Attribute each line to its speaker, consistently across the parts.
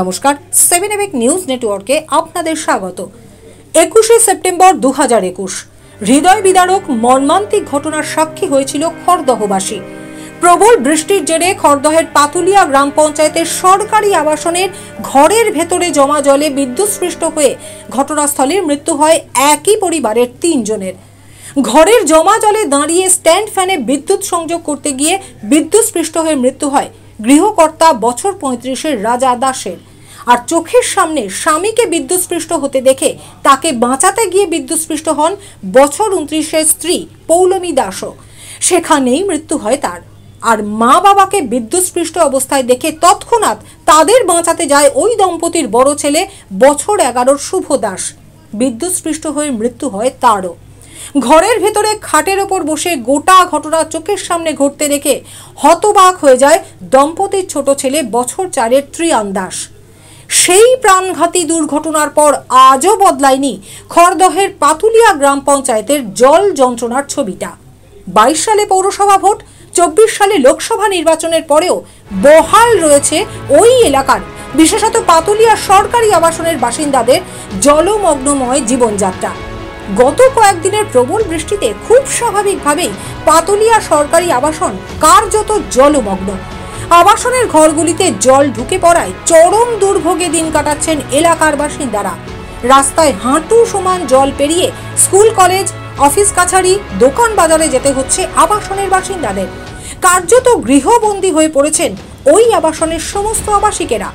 Speaker 1: নমস্কার, 7 এবেক নিউজ নেটওয়ার্কে আপনাদের স্বাগত। 21শে সেপ্টেম্বর 2021 হৃদয় বিদারক মর্মান্তিক ঘটনার সাক্ষী হয়েছিল খড়দহবাসী। প্রবল বৃষ্টির জেরে খড়দহের পাতুলিয়া গ্রাম পঞ্চায়েতের সরকারি আবাসনের ঘরের ভেতরে জমা জলে বিদ্যুৎস্পৃষ্ট হয়ে ঘটনাস্থলে মৃত্যু হয় একই পরিবারের 3 জনের। ঘরের জমা জলে দাঁড়িয়ে স্ট্যান্ড ফ্যানে বিদ্যুৎ সংযোগ করতে গিয়ে বিদ্যুৎস্পৃষ্ট হয়ে মৃত্যু হয় গৃহকর্তা বছর 35-এর রাজা দাসের। আর চোখের সামনে স্বামীকে বিদ্যুৎস্পৃষ্ট হতে দেখে তাকে বাঁচাতে গিয়ে বিদ্যুৎস্পৃষ্ট হন বছর 29-এর স্ত্রী পৌলমী দাসও। সেখানেই মৃত্যু হয় তার। আর মা বাবাকে বিদ্যুৎস্পৃষ্ট অবস্থায় দেখে তৎক্ষণাৎ তাদের বাঁচাতে যায় ওই দম্পতির বড় ছেলে বছর 11-র শুভ দাস। বিদ্যুৎস্পৃষ্ট হয়ে মৃত্যু হয় তারও। ঘরের ভেতরে খাটের ওপর বসে গোটা ঘটনা চোখের সামনে ঘটতে দেখে হতবাক হয়ে যায় দম্পতির ছোট ছেলে বছর 4-এর ত্রিয়ান দাস। সেই প্রাণঘাতী দুর্ঘটনার পর আজও বদলায়নি খড়দহের পাতুলিয়া গ্রাম পঞ্চায়েতের জল যন্ত্রণার ছবিটা। 22 সালে পৌরসভা ভোট, 24 সালে লোকসভা নির্বাচনের পরেও বহাল রয়েছে ওই এলাকার, বিশেষত পাতুলিয়া সরকারি আবাসনের বাসিন্দাদের জলমগ্নময় জীবনযাত্রা। গত কয়েকদিনের প্রবল বৃষ্টিতে খুব স্বাভাবিকভাবেই পাতুলিয়া সরকারি আবাসন কার্যত জলমগ্ন। আবাসনের ঘরগুলিতে জল ঢুকে পড়ায় চরম দুর্ভোগে দিন কাটাচ্ছেন এলাকার বাসিন্দারা। রাস্তায় হাঁটু সমান জল পেরিয়ে স্কুল, কলেজ, অফিস কাছারি, দোকান বাজারে যেতে হচ্ছে আবাসনের বাসিন্দাদের। কার্যত গৃহবন্দী হয়ে পড়েছেন ওই আবাসনের সমস্ত আবাসিকেরা।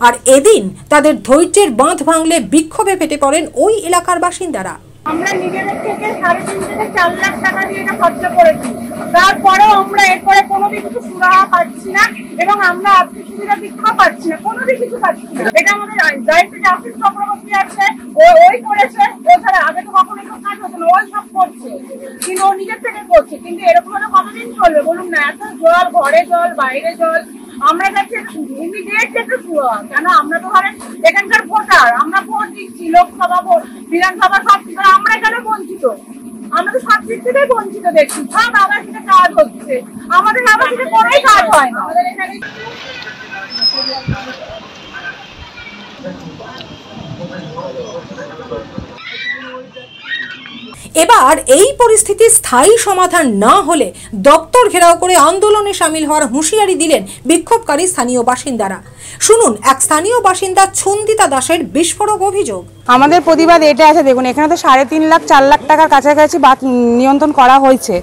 Speaker 1: আর এদিন তাদের ধৈর্যের বাঁধ ভাঙলে বিক্ষোভে ফেটে পড়েন ওই এলাকার বাসিন্দারা।
Speaker 2: আমরা নিজেদের থেকে 3.5 থেকে 4 লাখ টাকা দিয়ে এটা খরচা করেছি, তারপরেও আমরা এরপরে কোনো কিছু সুরাহা পাচ্ছি না এবং আমরা আর্থিক সুবিধা দিতেও পাচ্ছি না, কোনো কিছু পাচ্ছি না। এটা আমাদের দায়িত্ব যে আশিস চক্রবর্তী আছে, ওই করেছে, এছাড়া আগে তো কখনো কোনো কাজ হতো না, ওই সব করছে, কিন্তু ও নিজের থেকে করছে। কিন্তু এরকম হলে কতদিন চলবে বলুন না? এত জল, ঘরে জল, বাইরে জল, আমরা কাছে ইমিডিয়েট একটু সুরাহা। কেন আমরা তো ধরেন এখানকার ভোটার, আমরা ভোট দিচ্ছি, লোকসভা ভোট, বিধানসভা, সব কিছু আমরা এখানে বঞ্চিত। আমরা তো সব দিক থেকে বঞ্চিত দেখছি। সব আবাসিকে কাজ হচ্ছে, আমাদের আবাসিকে কোনোই কাজ হয় না। আমাদের এখানে
Speaker 1: এবার এই পরিস্থিতির স্থায়ী সমাধান না হলে দপ্তর ঘেরাও করে আন্দোলনে সামিল হওয়ার হুঁশিয়ারি দিলেন বিক্ষোভকারী স্থানীয় বাসিন্দারা। শুনুন এক স্থানীয় বাসিন্দা ছন্দিতা দাসের বিস্ফোরক অভিযোগ।
Speaker 3: আমাদের প্রতিবাদ এটা আছে, দেখুন এখানে তো 3.5 লাখ 4 লাখ টাকার কাছাকাছি নিয়ন্ত্রণ করা হয়েছে।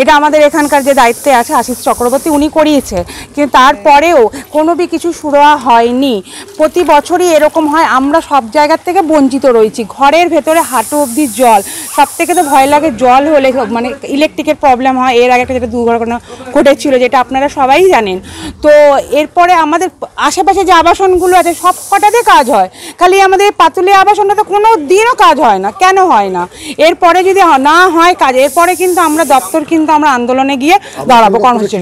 Speaker 3: এটা আমাদের এখানকার যে দায়িত্বে আছে আশিস চক্রবর্তী, উনি করিয়েছে, কিন্তু তারপরেও কোনো কিছু সুরাহা হয়নি। প্রতি বছরই এরকম হয়, আমরা সব জায়গার থেকে বঞ্চিত রয়েছি। ঘরের ভেতরে হাঁটু অবধি জল। সব থেকে তো ভয় লাগে জল হলে, মানে ইলেকট্রিকের প্রবলেম হয়। এর আগে একটা যেটা দুর্ঘটনা ঘটেছিল, যেটা আপনারা সবাই জানেন। তো এরপরে আমাদের আশেপাশে যে আবাসনগুলো আছে সব কটাতে কাজ হয়, খালি আমাদের পাতুলিয়া আবাসনটা তো কোনো দিনও কাজ হয় না। কেন হয় না? এরপরে যদি না হয় কাজ, এরপরে কিন্তু আমরা দপ্তর কিন্তু আমরা আন্দোলনে গিয়ে দাঁড়াবো। কর্মসূচি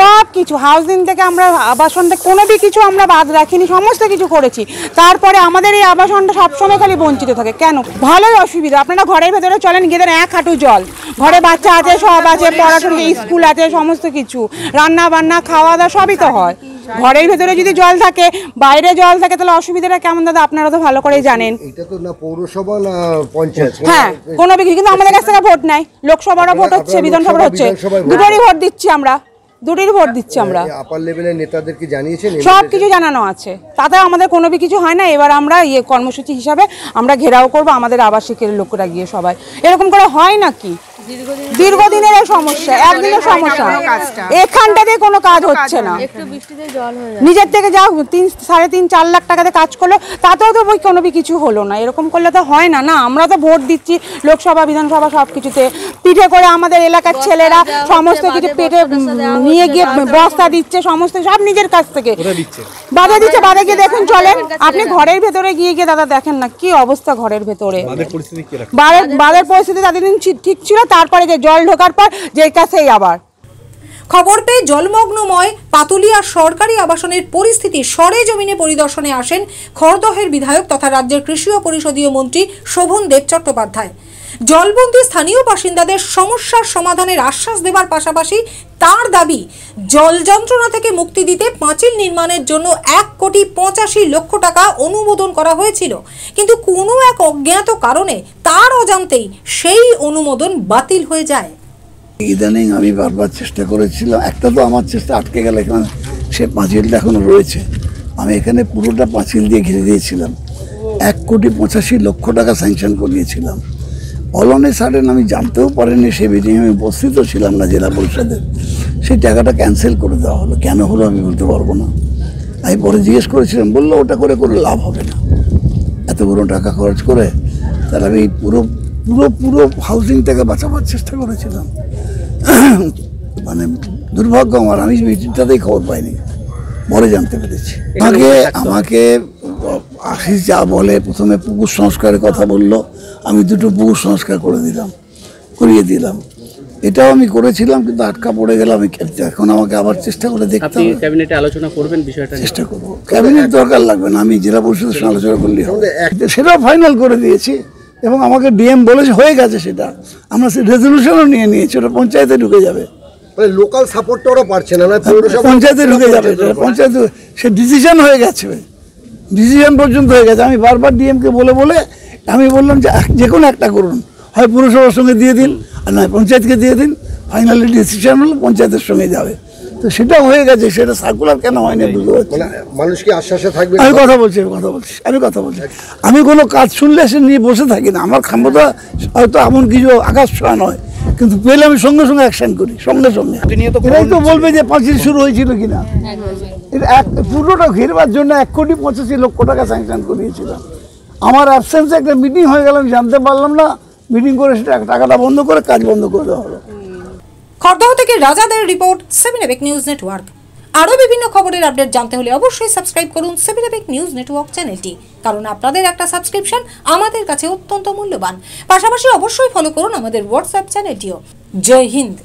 Speaker 3: সব কিছু হাউজিং থেকে আমরা আবাসন থেকে কোনো কিছু আমরা বাদ রাখিনি, সমস্ত কিছু করেছি। তারপরে আমাদের এই আবাসনটা সবসময় খালি বঞ্চিত থাকে। কেন? ভালোই অসুবিধা। আপনারা ঘরের ভেতরে চলেন, গিয়ে এক হাঁটু জল, ঘরে বাচ্চা আছে, সব আছে, পড়াশোনা, স্কুল আছে, সমস্ত কিছু, রান্না বান্না, খাওয়া দাওয়া সবই তো হয়। ঘরের ভেতরে যদি জল থাকে, বাইরে জল থাকে, তাহলে অসুবিধাটা কেমন দাদা আপনারা তো ভালো করেই জানেন।
Speaker 4: এটা তো না পৌরসভা না পঞ্চায়েত,
Speaker 3: হ্যাঁ কোনো কিছু, কিন্তু আমাদের কাছ থেকে ভোট নাই। লোকসভারও ভোট হচ্ছে, বিধানসভা হচ্ছে, দুটোরই ভোট দিচ্ছি আমরা, দুটোরই ভোট দিচ্ছি আমরা।
Speaker 4: আপার লেভেলের নেতাদেরকে জানিয়েছেন?
Speaker 3: সব কিছু জানানো আছে, তাতে আমাদের কোনো কিছু হয় না। এবার আমরা কর্মসূচি হিসাবে আমরা ঘেরাও করবো আমাদের আবাসিকের লোকরা গিয়ে। সবাই এরকম করে হয় নাকি? দীর্ঘদিনের এই সমস্যা, একদিনের সমস্যা, এখানটাতে কোনো কাজ হচ্ছে না। নিজের থেকে যা 3.5-4 লাখ টাকাতে কাজ করলো, তাতেও তো কোনো কিছু হলো না। এরকম করলে তো হয় না। না, আমরা তো ভোট দিচ্ছি লোকসভা, বিধানসভা, সব কিছুতে পিঠে করে আমাদের এলাকার ছেলেরা সমস্ত কিছু পেটে নিয়ে গিয়ে বস্তা দিচ্ছে, সমস্ত সব নিজের কাছ থেকে বাধা দিচ্ছে। বাধা গিয়ে দেখুন, চলেন আপনি ঘরের ভেতরে গিয়ে দাদা দেখেন না কি অবস্থা ঘরের ভেতরে। বাদের পরিস্থিতি তাদের দিন ঠিক ছিল, তারপরে যে জল ঢোকার পর যে কাছেই আবার
Speaker 1: খবর পেয়ে জলমগ্নময় পাতুলিয়া সরকারি আবাসনের পরিস্থিতি সরেজমিনে পরিদর্শনে আসেন খড়দহের বিধায়ক তথা রাজ্যের কৃষি ও পরিষদীয় মন্ত্রী শোভনদেব চট্টোপাধ্যায়। জলবন্দী স্থানীয় বাসিন্দাদের সমস্যার সমাধানের আশ্বাস দেওয়ার পাশাপাশি তার দাবি জল যন্ত্রণা থেকে মুক্তি দিতে পাঁচিল নির্মাণের জন্য 1,85,00,000 টাকা অনুমোদন করা হয়েছিল, কিন্তু কোনো এক অজ্ঞাত কারণে তার অজান্তেই সেই অনুমোদন বাতিল হয়ে যায়।
Speaker 5: ইদানিং আমি বারবার চেষ্টা করেছিলাম, একটা তো আমার চেষ্টা আটকে গেল, এখানে সে পাঁচিলটা এখনো রয়েছে। আমি এখানে পুরোটা পাঁচিল দিয়ে ঘিরে দিয়েছিলাম, 1,85,00,000 টাকা স্যাংশন করিয়েছিলাম। অল অন এ সাডেন আমি জানতেও পারিনি, সে মিটিংয়ে আমি উপস্থিত ছিলাম না জেলা পরিষদের, সেই টাকাটা ক্যান্সেল করে দেওয়া হলো। কেন হলো আমি বলতে পারবো না। আমি পরে জিজ্ঞেস করেছিলাম, বললো ওটা করে লাভ হবে না, এতগুলো টাকা খরচ করে। তাহলে আমি পুরো পুরো পুরো হাউজিংটাকে বাঁচাবার চেষ্টা করেছিলাম। মানে দুর্ভাগ্য আমার, আমি মিটিংটাতেই খবর পাইনি, পরে জানতে পেরেছি। আমাকে আশিস যা বলে, প্রথমে পুকুর সংস্কারের কথা বললো, আমি 2টো পুকুর সংস্কার করিয়ে দিলাম। এটাও আমি করেছিলাম, কিন্তু আটকা পড়ে গেলাম। এখন আমাকে আবার চেষ্টা করে দেখতে হবে।
Speaker 6: ক্যাবিনেটে আলোচনা করবেন বিষয়টা?
Speaker 5: চেষ্টা করবো। ক্যাবিনেট দরকার লাগবে না, আমি জেলা পরিষদের সঙ্গে আলোচনা করলেই হবে। সেটাও ফাইনাল করে দিয়েছি এবং আমাকে ডিএম বলেছে হয়ে গেছে, সেটা আমরা রেজলিউশনও নিয়ে নিয়েছি, ওটা পঞ্চায়েতে ঢুকে যাবে।
Speaker 4: মানে লোকাল সাপোর্টটা ওরা পারছে না,
Speaker 5: পঞ্চায়েতে ঢুকে যাবে, পঞ্চায়েতে সে ডিসিশন হয়ে গেছে, ডিসিশন পর্যন্ত হয়ে গেছে। আমি বারবার ডিএমকে বলে আমি বললাম যে কোনো একটা করুন, হয় পুরসভার সঙ্গে দিয়ে দিন আর নয় পঞ্চায়েতকে দিয়ে দিন। ফাইনালি ডিসিশন হলো পঞ্চায়েতের সঙ্গে যাবে, তো সেটা হয়ে গেছে। সেটা সার্কুলার কেন হয়নি বুঝতে পারছি।
Speaker 4: মানুষ কি আশ্বাসে থাকবে?
Speaker 5: আমি কথা বলছি। আমি কোনো কাজ শুনলে সে নিয়ে বসে থাকি না। আমার ক্ষমতা হয়তো এমন কিছু আকাশ ছোঁয়া নয়, কিন্তু পেলে আমি সঙ্গে সঙ্গে অ্যাকশন করি, সঙ্গে সঙ্গে। এরাই তো বলবে যে পাঁচিল শুরু হয়েছিল কিনা। পুরোটা ঘেরবার জন্য 1,85,00,000 টাকা স্যাংশন করিয়েছিলাম। আমার অ্যাবসেন্সে একটা মিটিং হয়ে গেল, আমি জানতে পারলাম না। মিটিং করে সেটা টাকাটা বন্ধ করে কাজ বন্ধ করে দেওয়া হলো।
Speaker 1: খড়দহ থেকে রাজাদের রিপোর্ট, 7 এবেক নিউজ নেটওয়ার্ক। আরও বিভিন্ন খবরের আপডেট জানতে হলে অবশ্যই সাবস্ক্রাইব করুন 7 এবেক নিউজ নেটওয়ার্ক চ্যানেলটি, কারণ আপনাদের একটা সাবস্ক্রিপশন আমাদের কাছে অত্যন্ত মূল্যবান। পাশাপাশি অবশ্যই ফলো করুন আমাদের হোয়াটসঅ্যাপ চ্যানেলটিও। জয় হিন্দ।